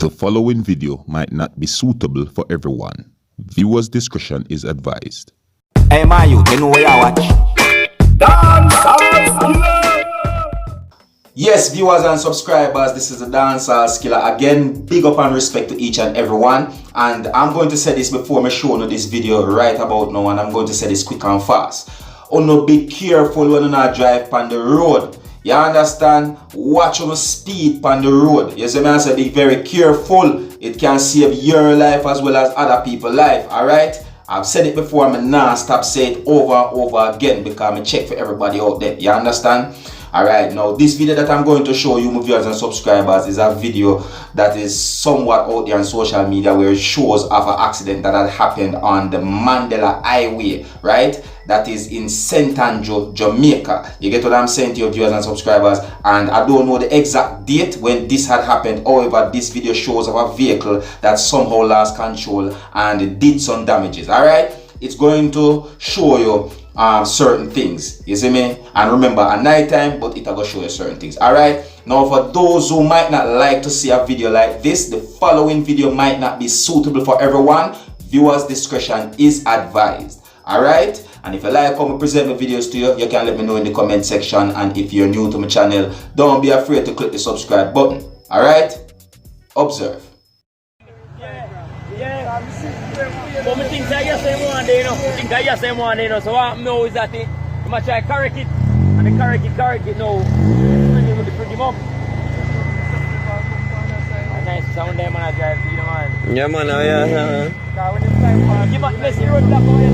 The following video might not be suitable for everyone. Viewers' discretion is advised. Hey man, you know where I watch? Dancehall. Yes, viewers and subscribers, this is the Dancehall. Again, big up and respect to each and everyone. And I'm going to say this before me show you this video right about now, and I'm going to say this quick and fast. Oh no, be careful when you not drive on the road. You understand? Watch on the speed on the road. You see me? I say be very careful. It can save your life as well as other people's life. Alright? I've said it before, I'm not stop saying it over and over again because I check for everybody out there. You understand? Alright, now this video that I'm going to show you, my viewers and subscribers, is a video that is somewhat out there on social media where it shows of an accident that had happened on the Mandela Highway, right? That is in St. Andrew, Jamaica. You get what I'm saying to your viewers and subscribers? And I don't know the exact date when this had happened. However, this video shows of a vehicle that somehow lost control and did some damages. Alright? It's going to show you certain things, you see me? And remember, at night time, but it will show you certain things. Alright, now for those who might not like to see a video like this, the following video might not be suitable for everyone. Viewers' discretion is advised. Alright, and if you like how I present my videos to you, you can let me know in the comment section. And if you're new to my channel, don't be afraid to click the subscribe button. Alright, observe. But I think I just say one day, you know. I think I just say one day, you know. So what I know is that I'm going to try to correct it. And the correct it now. I'm bring him up. And nice sound there, man, I drive, you know, man. Yeah, man, yeah. Because when it's time, give us the road block over here,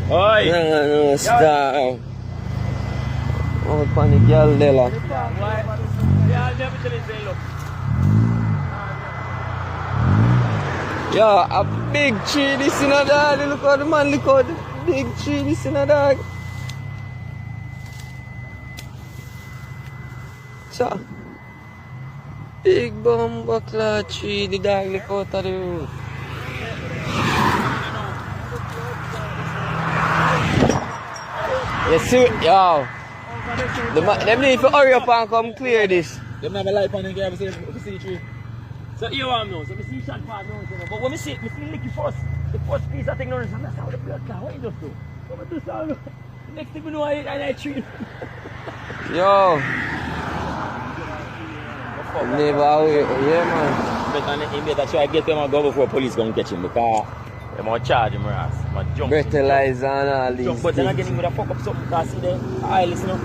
so. Oi! No, stop. Oh, panic, girl, Dela. Yeah, I'll never tell you, say, look. Yeah, a big tree this in a dog. Look how the man look how the big tree this in a dog. So, big bumbuckler tree, the dog look out of the roof. Yes, sir. Yo. Them need to hurry up and come clear this. Them have a light on the game, see tree. So you want now, so I see shot part now, but when I see it, I feel like the first piece I think now is that's how the blood car, what you just do? Come and do something. Next thing you know, I treat. Yo. Never, yeah man. He better try to get him and go before police come catch him because they might charge him ass. Jump. Breathalyzer and all these But then again, he would have fuck up something because see there, I listen up.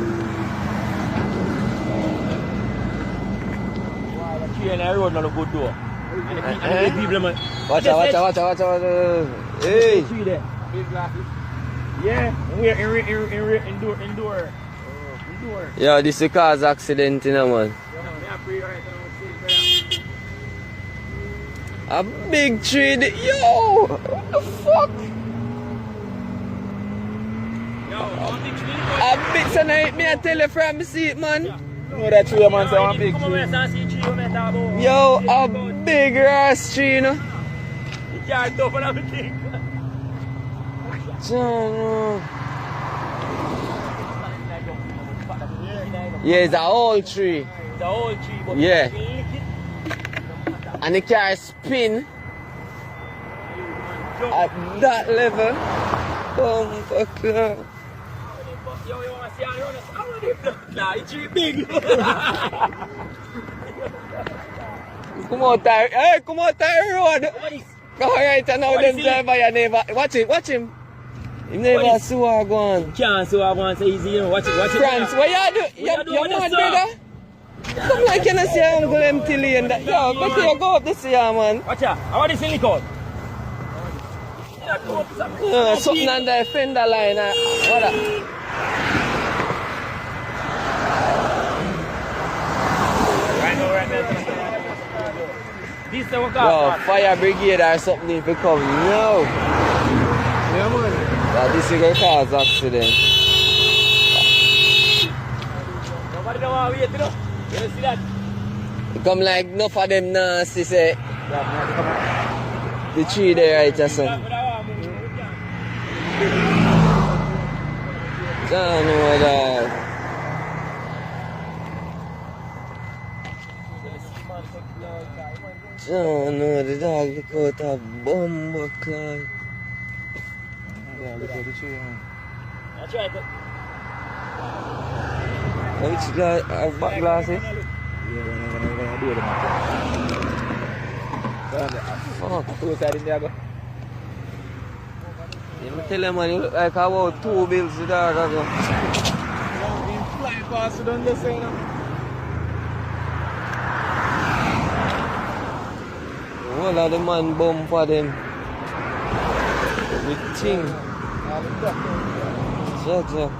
Tree on the road not a good door. And the people, man. Watch out. Hey! Tree there. Big glasses. Yeah, we're indoor. Yeah, this is cause accident, you know, man. A big tree, yo! What the fuck? A big tonight, me I tell you from the seat, man. No, that tree, man, so one big tree. Yo, a big ass tree, you know. You can't do for everything. Yeah, it's a whole tree. The whole tree, but yeah. And the car spin at that level. Oh, fuck. Yo, you want to see how you run? Nah, it's tree big. Come out there. Hey, come out there, road. Alright, and now them drive by your neighbor. Watch him. He never saw her go on. Can't see her go on so easy, you know. Watch it. France, what you do? You mad, brother? Come like you not see your uncle empty lane. Yo, better you go up this year, man. Watch out. How are this in liquor? Something on the fender line. What up? Right now. This is what yo, fire brigade or something if it come. No. Yeah, man. This is going to cause accident. Nobody don't want to wait, you know? You see that? It come like enough of them nasty say. The tree there right or something. Don't know that. John, no, the dog look out a bumbo clock. Yeah, look at the tree, man. I try to. Which glass? Back glasses? Yeah, we're gonna do them. Fuck. Two side in there, go. You tell him, man, you look like about 2 bills the dog. Go. Been flying past, you don't listen, you know. All of the man bum for them. With thing. Yeah, the duck. Shut up.